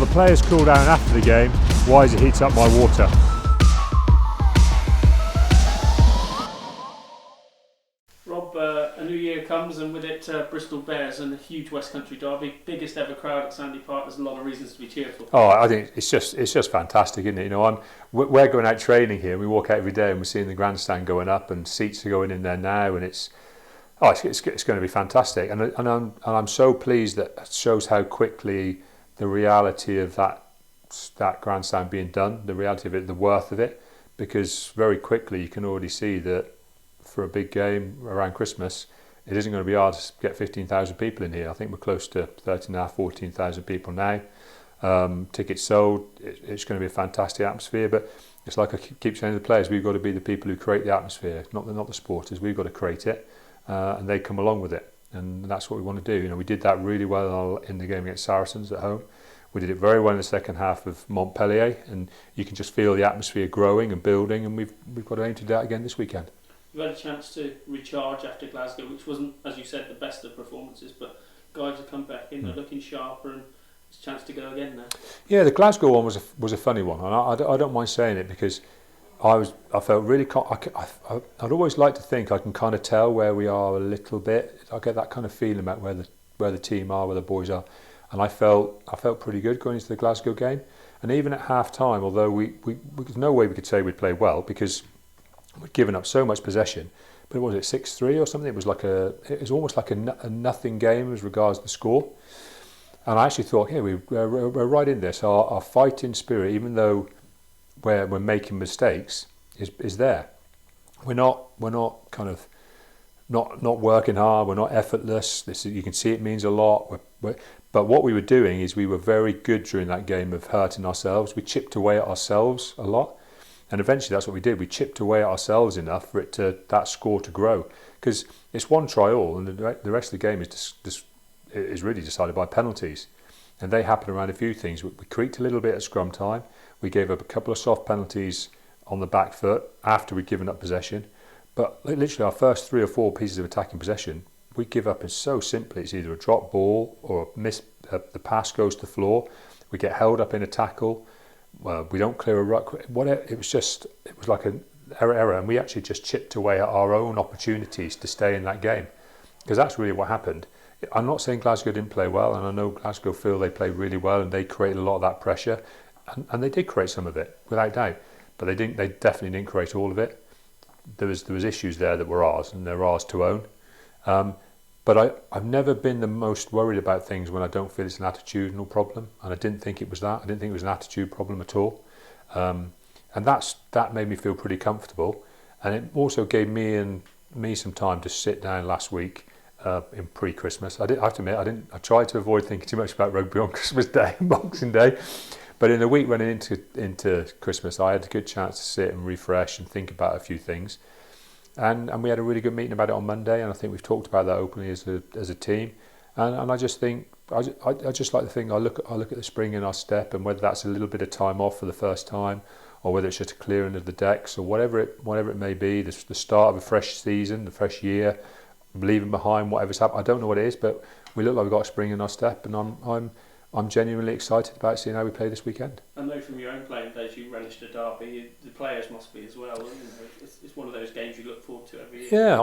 the players cool down after the game, Wiser heats up my water. Rob, a new year comes and with it Bristol Bears and a huge West Country derby, biggest ever crowd at Sandy Park. There's a lot of reasons to be cheerful. Oh, I think it's just fantastic, isn't it? You know, we're going out training here. We walk out every day and we're seeing the grandstand going up and seats are going in there now, and it's going to be fantastic. And I'm so pleased that it shows how quickly the reality of that grandstand being done, the reality of it, the worth of it, because very quickly you can already see that for a big game around Christmas, it isn't going to be hard to get 15,000 people in here. I think we're close to 13,500, 14,000 people now. Tickets sold. It's going to be a fantastic atmosphere, but it's like I keep saying to the players, we've got to be the people who create the atmosphere, not the supporters. We've got to create it, and they come along with it, and that's what we want to do. You know, we did that really well in the game against Saracens at home. We did it very well in the second half of Montpellier, and you can just feel the atmosphere growing and building, and we've got to aim to do that again this weekend. You had a chance to recharge after Glasgow, which wasn't, as you said, the best of performances, but guys have come back in, they're looking sharper, and it's a chance to go again now. Yeah, the Glasgow one was a funny one, and I don't mind saying it because I felt really. I'd always like to think I can kind of tell where we are a little bit. I get that kind of feeling about where the team are, where the boys are, and I felt pretty good going into the Glasgow game, and even at half time, although we there's no way we could say we'd played well because we'd given up so much possession, but what was it, 6-3 or something? It was almost like a nothing game as regards the score. And I actually thought, we're right in this. Our fighting spirit, even though we're making mistakes, is there. We're not kind of not working hard. We're not effortless. You can see it means a lot. But what we were doing is we were very good during that game of hurting ourselves. We chipped away at ourselves a lot. And eventually that's what we did. We chipped away at ourselves enough for that score to grow. Because it's one try all, and the rest of the game is really decided by penalties. And they happen around a few things. We creaked a little bit at scrum time. We gave up a couple of soft penalties on the back foot after we'd given up possession. But literally our first 3 or 4 pieces of attacking possession, we give up so simply. It's either a drop ball or the pass goes to the floor. We get held up in a tackle. Well, we don't clear a ruck. Whatever. It was like an error, and we actually just chipped away at our own opportunities to stay in that game, because that's really what happened. I'm not saying Glasgow didn't play well, and I know Glasgow feel they played really well, and they created a lot of that pressure, and they did create some of it without doubt, but they definitely didn't create all of it. There was issues there that were ours, and they're ours to own. But I've never been the most worried about things when I don't feel it's an attitudinal problem, and I didn't think it was that. I didn't think it was an attitude problem at all, and that made me feel pretty comfortable. And it also gave me some time to sit down last week in pre-Christmas. I have to admit, I tried to avoid thinking too much about rugby on Christmas Day and Boxing Day, but in the week running into Christmas, I had a good chance to sit and refresh and think about a few things. And we had a really good meeting about it on Monday, and I think we've talked about that openly as a team. And I just think I just like to think I look at the spring in our step, and whether that's a little bit of time off for the first time, or whether it's just a clearing of the decks, or whatever it may be, the start of a fresh season, the fresh year, leaving behind whatever's happened. I don't know what it is, but we look like we've got a spring in our step, and I'm genuinely excited about seeing how we play this weekend. I know from your own playing days you relished a derby. The players must be as well. It's one of those games you look forward to every year. Yeah,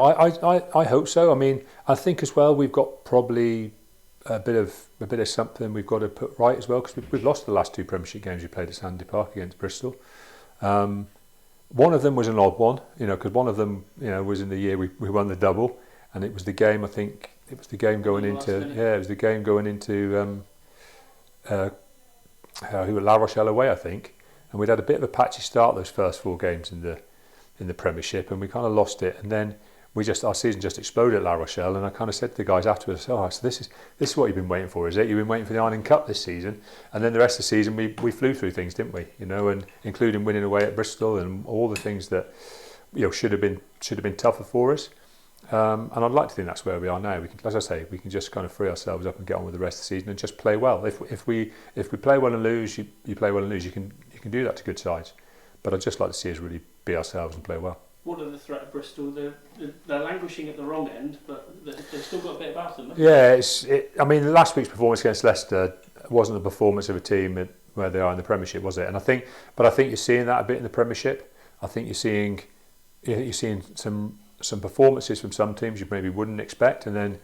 I hope so. I mean, I think as well we've got probably a bit of something we've got to put right as well, because we've lost the last 2 Premiership games we played at Sandy Park against Bristol. One of them was an odd one, because one of them, was in the year we won the double, and it was the game. I think it was the game going into La Rochelle away, I think, and we'd had a bit of a patchy start those first 4 games in the Premiership, and we kind of lost it, and then our season just exploded at La Rochelle, and I kind of said to the guys afterwards, so this is what you've been waiting for, is it? You've been waiting for the Ireland Cup this season, and then the rest of the season we flew through things, didn't we? And including winning away at Bristol and all the things that should have been tougher for us. And I'd like to think that's where we are now. We can, as I say, we can just kind of free ourselves up and get on with the rest of the season and just play well. If we play well and lose, you play well and lose. You can do that to good sides. But I'd just like to see us really be ourselves and play well. What are the threat of Bristol? They're languishing at the wrong end, but they've still got a bit about them. Yeah, I mean, last week's performance against Leicester, wasn't the performance of a team where they are in the Premiership, was it? And I think you're seeing that a bit in the Premiership. I think you're seeing some performances from some teams you maybe wouldn't expect, and then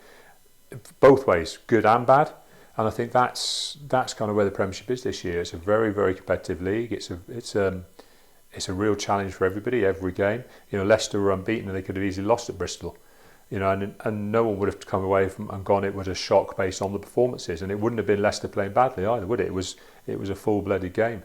both ways, good and bad. And I think that's kind of where the Premiership is this year. It's a very, very competitive league. It's a real challenge for everybody every game. Leicester were unbeaten and they could have easily lost at Bristol. And no one would have come away from and gone, it was a shock based on the performances, and it wouldn't have been Leicester playing badly either, would it? It was a full-blooded game,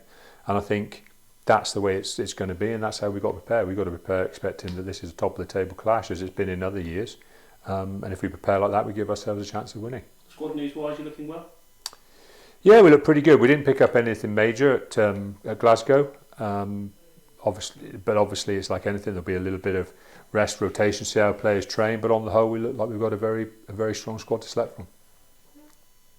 and I think that's the way it's going to be, and that's how we got to prepare. We got to prepare expecting that this is a top of the table clash as it's been in other years, and if we prepare like that, we give ourselves a chance of winning. Squad news-wise, you're looking well? Yeah, we look pretty good. We didn't pick up anything major at Glasgow. Obviously it's like anything, there'll be a little bit of rest, rotation, see how players train, but on the whole we look like we've got a very strong squad to select from.